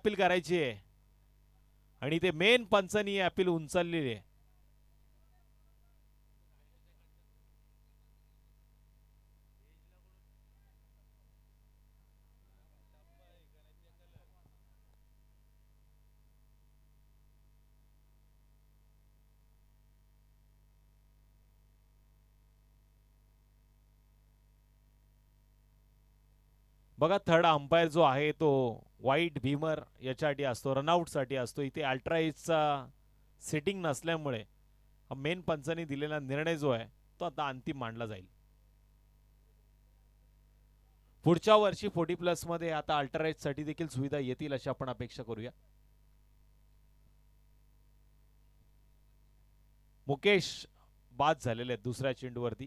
Appeal करायची आहे आणि ते मेन पंचांनी अपील उचललेली आहे. बघा थर्ड अंपायर जो आहे तो व्हाईट भीमर याच्यासाठी असतो, रनआउटसाठी असतो. इथे अल्ट्रा एजचा सेटिंग नसल्यामुळे मेन पंचांनी दिलेला निर्णय जो आहे तो आता अंतिम मांडला जाईल. पुढच्या वर्षी 40+ मध्ये आता अल्ट्रा साठी देखील सुविधा येतील अशी आपण अपेक्षा करूया. मुकेश बाद झालेले आहेत दुसऱ्या चेंडूवरती.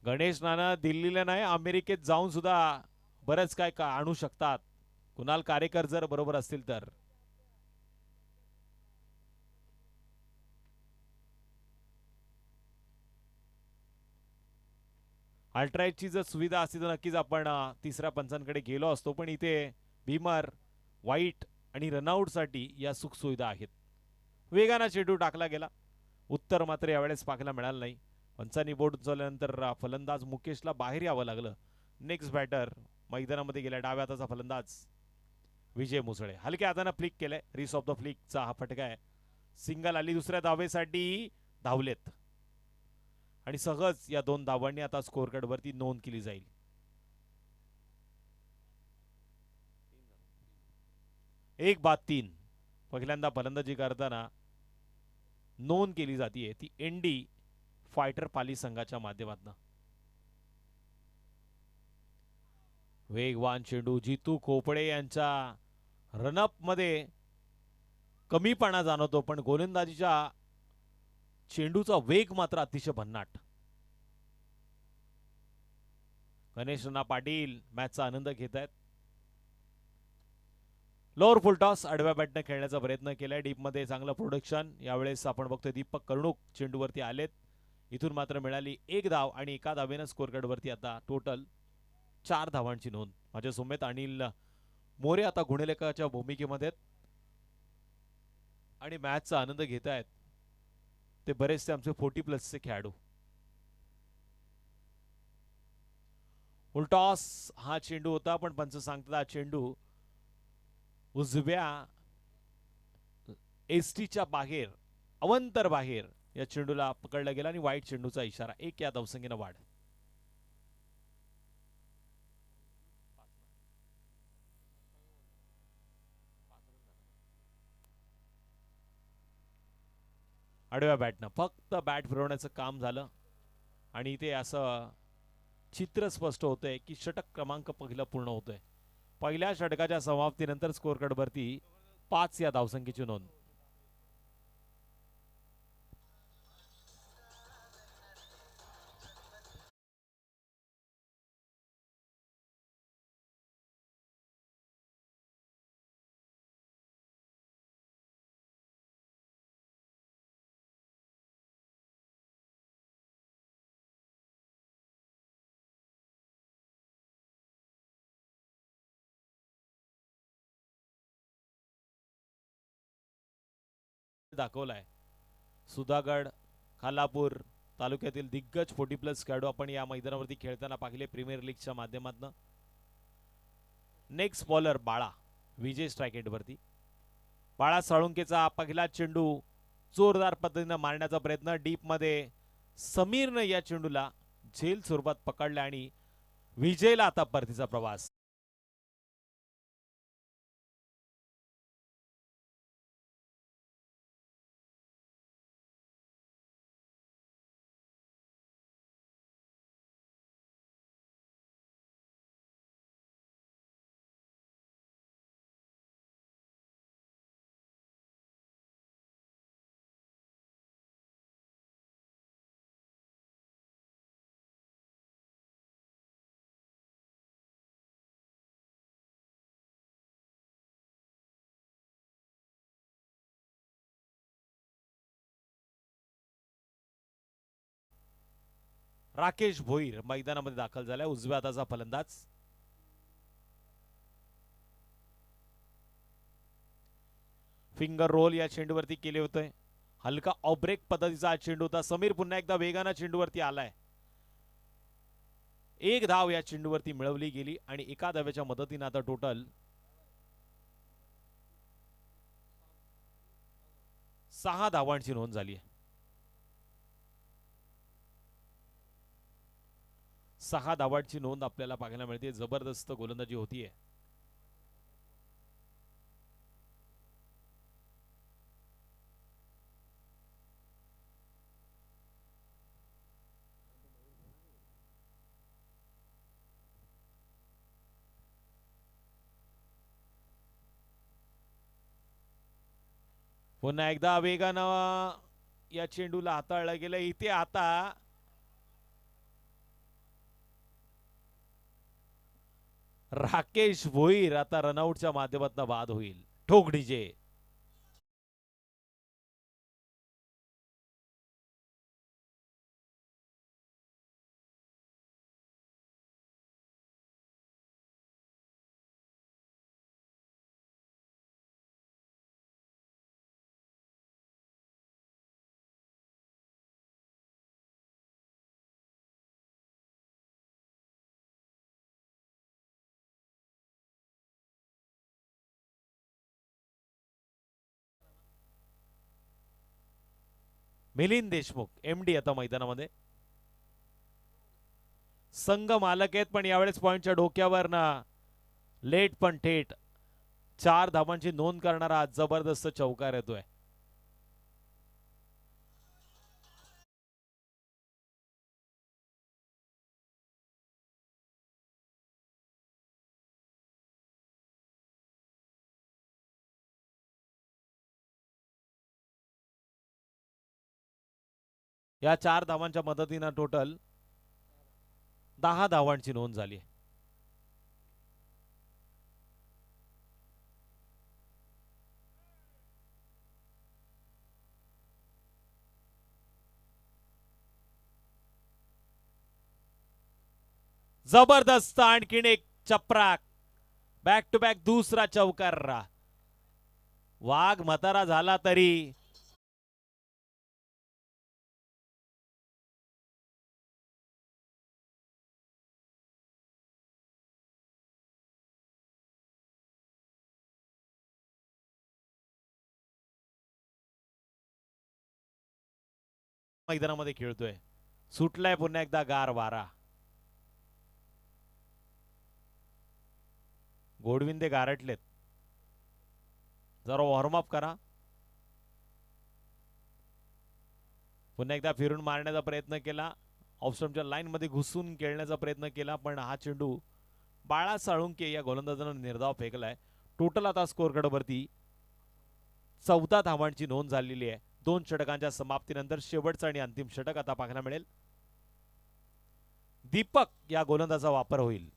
गणेश नाना दिल्लीला नाही अमेरिकेत जाऊन सुद्धा बरंच काय का आणू शकतात. कुणाल कारेकर जर बरोबर असतील तर. अल्ट्राएजची जर सुविधा असती तर नक्कीच आपण तिसऱ्या पंचांकडे गेलो असतो. पण इथे भीमर, व्हाईट आणि रनआउटसाठी या सुख सुविधा आहेत. वेगाने चेंडू टाकला गेला. उत्तर मात्र यावेळेस पाहायला मिळालं नाही. पंचांनी बोट उचलल्यानंतर फलंदाज मुकेशला बाहेर यावं लागलं. नेक्स्ट बॅटर मैदानामध्ये गेला डाव्या हाताचा फलंदाज विजय मुसळे. हलक्या हाताने फ्लिक केलंय. रिस ऑफ द फ्लिकचा हा फटका आहे. सिंगल आली दुसऱ्या धावेसाठी. धावलेत आणि सहज या 2 धावांनी आता स्कोअर कार्ड वरती नोंद केली जाईल. 1-3 पहिल्यांदा फलंदाजी करताना नोंद केली जाते ती एनडी फायटर पाली संघाच्या माध्यमातून. वेगवान चेंडू जितू खोपडे यांच्या रनअप मध्ये कमीपणा जाणवतो पण गोलंदाजीच्या चेंडूचा वेग मात्र अतिशय भन्नाट. गणेश राणा पाटील मॅचचा आनंद घेत आहेत. लोअर फुलटॉस आडव्या बॅटने खेळण्याचा प्रयत्न केलाय. डीप मध्ये चांगलं प्रोडक्शन यावेळेस आपण बघतोय. दीपक कर्णुक चेंडूवरती आलेत. इथून मात्र मिळाली 1 धाव आणि एका धावेनं स्कोअर कार्ड वरती आता टोटल 4 धावांची नोंद. माझ्या सोबत अनिल मोरे आता गुणलेखकाच्या भूमिकेमध्ये आणि मॅचचा आनंद घेत आहेत ते बरेचसे आमचे 40+ चे खेळाडू. फुलटॉस हा चेंडू होता पण पंच सांगतात चेंडू उजव्या एसटीच्या बाहेर अवंतर बाहेर या चेंडूला पकडला गेला आणि वाईट चेंडूचा इशारा. 1 या धावसंख्येनं वाढ. आडव्या बॅटनं फक्त बॅट फिरवण्याचं काम झालं आणि इथे असं चित्र स्पष्ट होतंय की षटक क्रमांक पहिला पूर्ण होतोय. पहिल्या षटकाच्या समाप्तीनंतर स्कोअर कार्ड वरती 5 या धावसंख्येची नोंद. दाखवलाय सुधागड खालापूर तालुक्यातील दिग्गज 40+ खेळाडू आपण या मैदानावरती खेळताना पाहिले प्रीमियर लीगच्या माध्यमातून. नेक्स्ट बॉलर बाळा विजय स्ट्राइक एंड वरती. बाळा साळुंकेचा पहिला चेंडू जोरदार पद्धतीने मारण्याचा प्रयत्न. डीप मध्ये समीरनं या चेंडूला झेल स्वरूपात पकडले आणि विजयला आता परतीचा प्रवास. राकेश भोईर मैदानामध्ये दाखल झालाय उजव्या हाताचा फलंदाज. फिंगर रोल या चेंडूवरती केले होते. हलका ऑब्रेक पद्धतीचा हा चेंडू होता. समीर पुन्हा एकदा वेगानं चेंडूवरती आलाय. एक धाव या चेंडूवरती मिळवली गेली आणि एका धाव्याच्या मदतीने आता टोटल 6 धावांची नोंद झाली आहे. 6 धावांची नोंद आपल्याला पाहायला मिळते. जबरदस्त गोलंदाजी होतीये. पुन्हा एकदा वेगानं या चेंडूला हाताळलं गेलं. इथे आता राकेश भोईर आता रनआउटच्या माध्यमातून बाद होईल. ठोक डीजे. मिलिंद देशमुख एमडी आता मैदानामध्ये. संघ मालक आहेत पण यावेळेस पॉइंटच्या डोक्यावर ना लेट पण थेट 4 धावांची नोंद करणारा जबरदस्त चौकार येतोय. या 4 धावांच्या मदतीनं टोटल 10 धावांची नोंद झाली. जबरदस्त आणखीन एक चपराक. बॅक टू बॅक दुसरा चौकार. वाघ म्हातारा झाला तरी मैदानामध्ये खेळतोय. सुटलाय पुन्हा एकदा गार वारा. गोडविंदे गारटलेत. जरा वॉर्मअप करा. पुन्हा एकदा फिरून मारण्याचा प्रयत्न केला. ऑफस्टंपच्या लाईन मध्ये घुसून खेळण्याचा प्रयत्न केला पण हा चेंडू बाळा साळुंके या गोलंदाजानं निर्धाव फेकलाय. टोटल आता स्कोर कडवरती 14 धावांची नोंद झालेली आहे. 2 षटकांच्या समाप्तीनंतर शेवटचा आणि अंतिम षटक आता पाहायला मिळेल. दीपक या गोलंदाजाचा वापर होईल.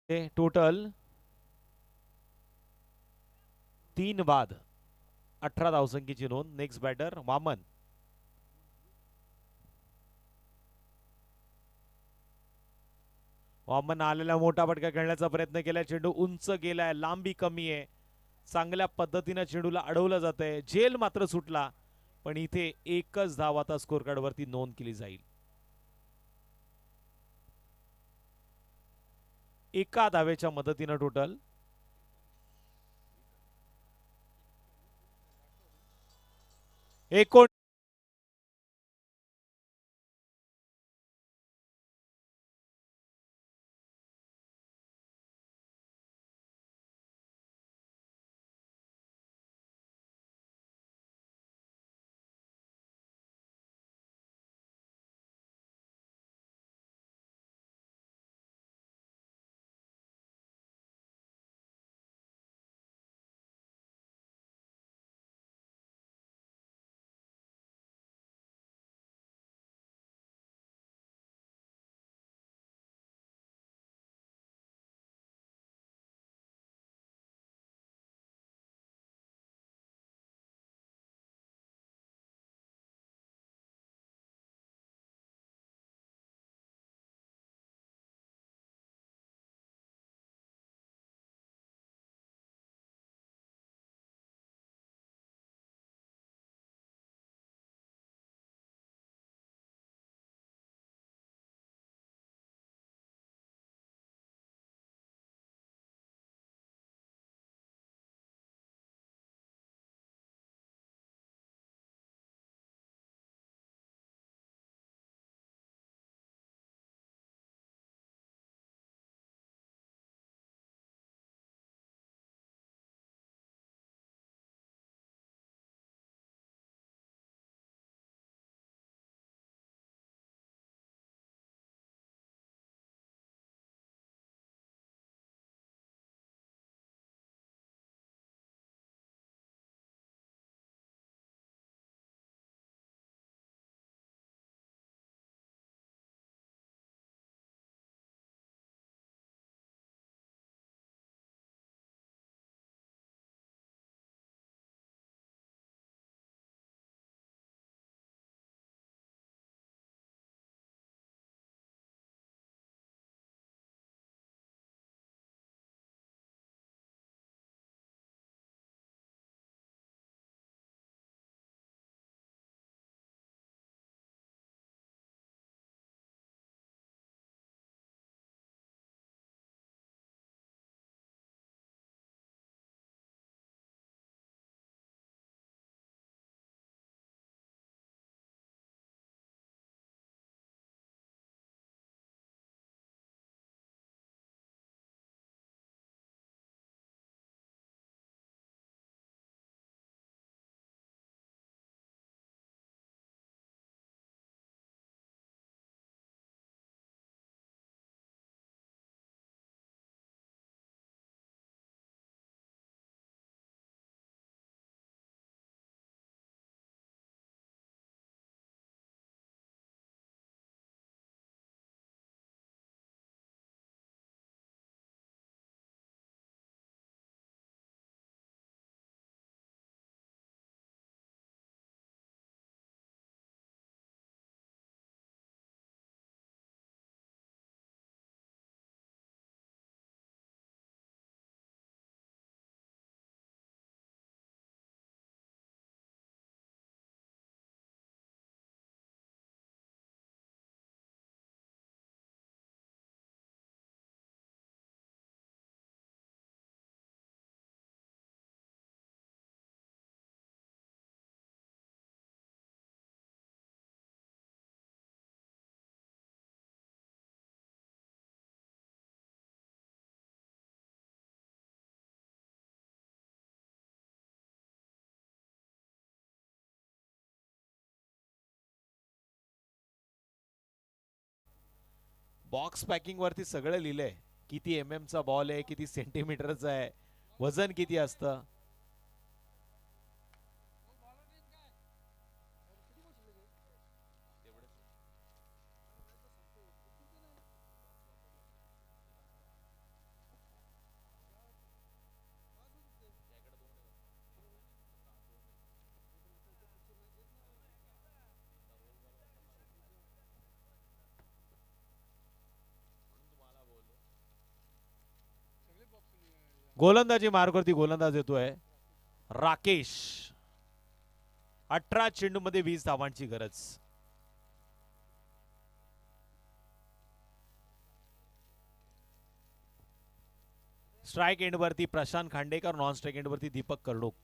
टोटल 3 बाद, 18 धावसंख्येची नोंद. Next batter Vaman. वामन आलेला मोठा फटका खेळण्याचा प्रयत्न केलाय. चेंडू उंच गेलाय, लांबी कमी आहे. चांगल्या पद्धतीने चेंडूला अडवलं जात आहे. झेल मात्र सुटला, पण इथे एकच धाव आता स्कोर कार्ड वरती नोंद केली जाईल. एका धावेच्या मदतीनं टोटल 19. बॉक्स पॅकिंग वरती सगळं लिहिलंय. किती MM चा बॉल आहे, किती सेंटीमीटरचा आहे, वजन किती असतं. गोलंदाजी मार्कवरती गोलंदाज येतोय राकेश. 18 चेंडूमध्ये 20 धावांची गरज. स्ट्राइक एंडवरती प्रशांत खांडेकर, नॉन स्ट्राइक एंडवरती दीपक कर्णुक.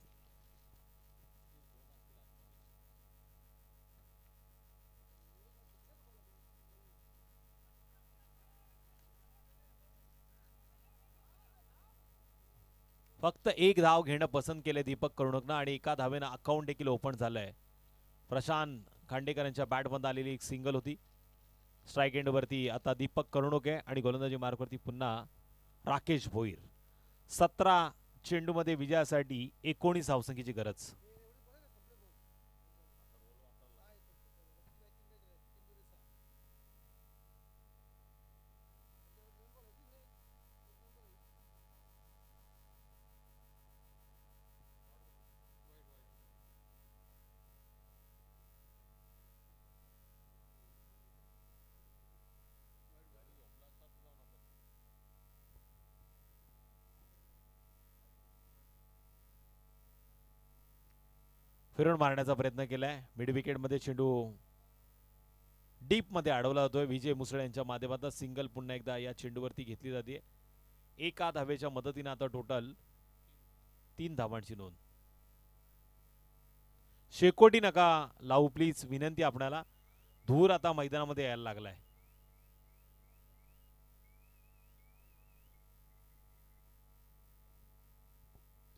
फक्त एक धाव घेणं पसंत केले दीपक कर्णुकनं आणि एका धावेनं अकाउंट देखील ओपन झालंय. प्रशांत खांडेकर यांच्या बॅटमध्ये आलेली एक सिंगल होती. स्ट्राइक एंडवरती आता दीपक कर्णुक आहे आणि गोलंदाजी मार्कवरती पुन्हा राकेश भोईर. 17 चेंडूमध्ये विजयासाठी 19 धावसंख्येची गरज. फिरून मारण्याचा प्रयत्न केलाय. मिड विकेटमध्ये चेंडू डीप मध्ये अडवला जातोय. विजय मुसळे यांच्या माध्यमातून सिंगल पुन्हा एकदा या चेंडूवरती घेतली जाते. एका धावेच्या मदतीने आता टोटल 3 धावांची नोंद. शेकोटी नका लावू प्लीज, विनंती आपणाला. धूर आता मैदानामध्ये यायला लागलाय.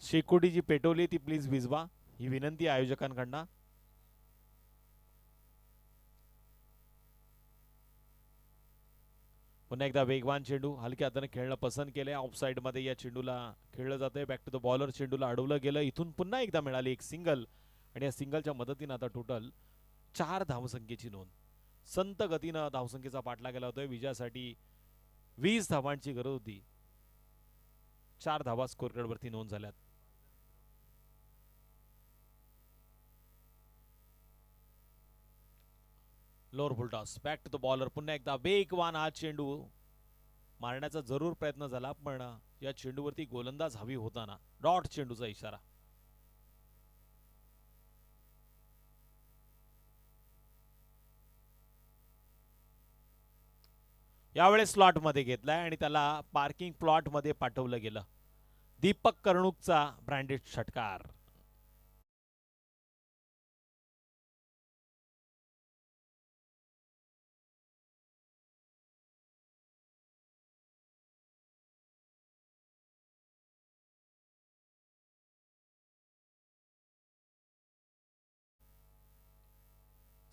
शेकोटी जी पेटवली ती प्लीज विझवा, ही विनंती आयोजकांकडनं. पुन्हा एकदा वेगवान चेंडू हलक्या हाताने खेळणं पसंत केलंय. ऑफ साइड मध्ये या चेंडूला खेळलं जातंय. Back to the bowler. चेंडूला अडवलं गेलं. इथून पुन्हा एकदा मिळाली एक सिंगल आणि या सिंगलच्या मदतीने आता टोटल 4 धावसंख्येची नोंद. संत गतीनं धावसंख्येचा पाठला गेला होतोय. विजयासाठी 20 धावांची गरज होती. 4 धावा स्कोर कार्डवरती नोंद झाल्यात. Lower full toss. Back to the bowler. पुन्हा एकदा वेगवान हा चेंडू मारण्याचा जरूर प्रयत्न झाला पण या चेंडूवरती गोलंदाज हवी होताना डॉट चेंडूचा इशारा. यावेळेस स्लॉट मध्ये घेतलाय आणि त्याला पार्किंग प्लॉट मध्ये पाठवलं गेलं. दीपक कर्णुकचा ब्रँडेड षटकार.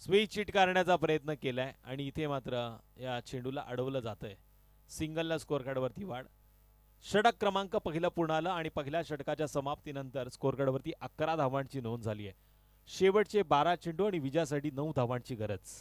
स्विच हिट करण्याचा प्रयत्न केलाय आणि इथे मात्र या चेंडूला अडवलं जातंय. सिंगलला स्कोर कार्डवरती वाढ. षटक क्रमांक पहिलं पूर्ण आलं आणि पहिल्या षटकाच्या समाप्तीनंतर स्कोर कार्डवरती 11 धावांची नोंद झाली आहे. शेवटचे 12 चेंडू आणि विजयासाठी 9 धावांची गरज.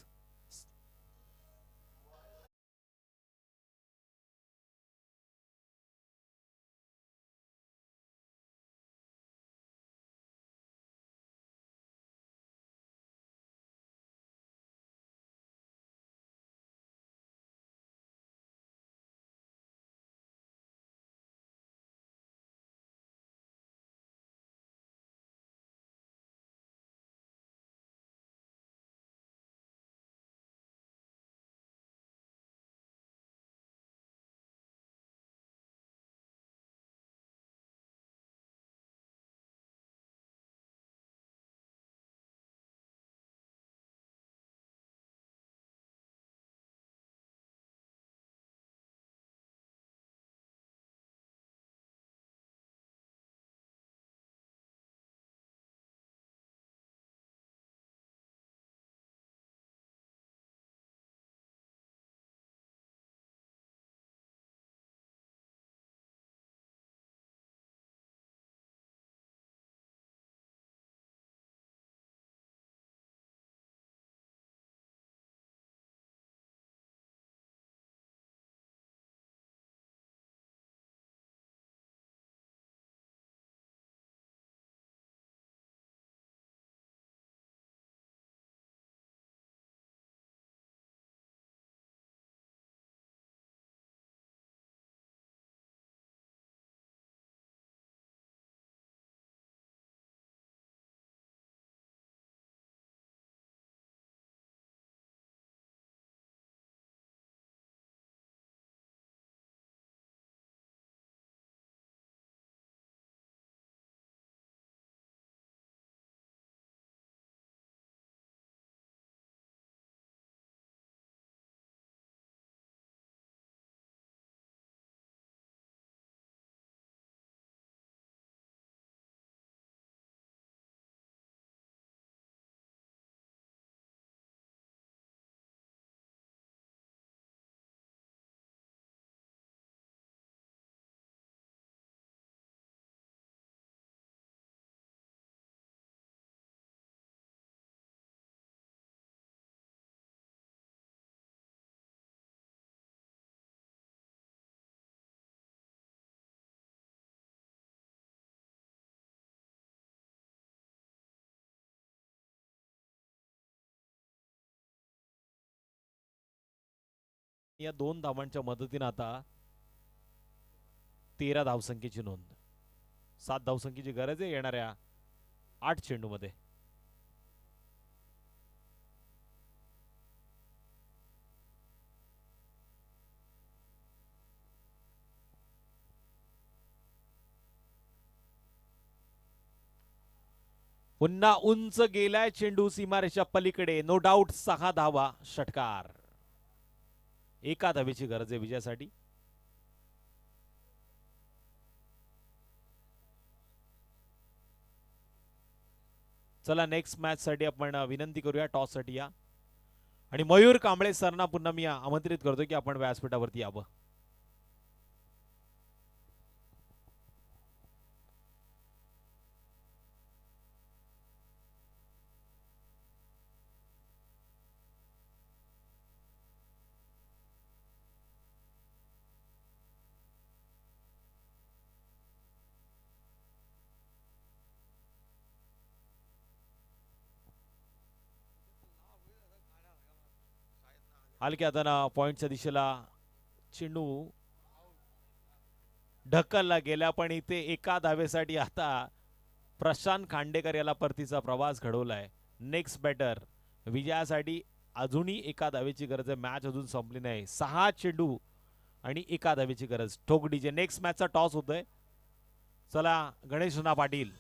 या 2 धावांच्या मदतीने आता 13 धावसंख्येची नोंद. 7 धावसंख्येची गरज आहे येणाऱ्या 8 चेंडूमध्ये. पुन्हा उंच गेलाय चेंडू सीमारेषा पलीकडे. नो डाऊट 6 धावा षटकार. एका धावेची गरज आहे विजयासाठी. चला नेक्स्ट मॅच साठी आपण विनंती करूया टॉस साठी या. आणि मयूर कांबळे सरना पुन्हा मी आमंत्रित करतो की आपण व्यासपीठावरती यावं. हलक्या हातानं पॉइंटच्या दिशेला चेंडू ढकलला गेला, पण इथे एका धावेसाठी आता प्रशांत खांडेकर याला परतीचा प्रवास घडवलाय. नेक्स्ट बॅटर विजयासाठी अजूनही एका धावेची गरज आहे. मॅच अजून संपली नाही. 6 चेंडू आणि एका धावेची गरज. ठोक डीजे. नेक्स्ट मॅचचा टॉस होतोय. चला गणेश पाटील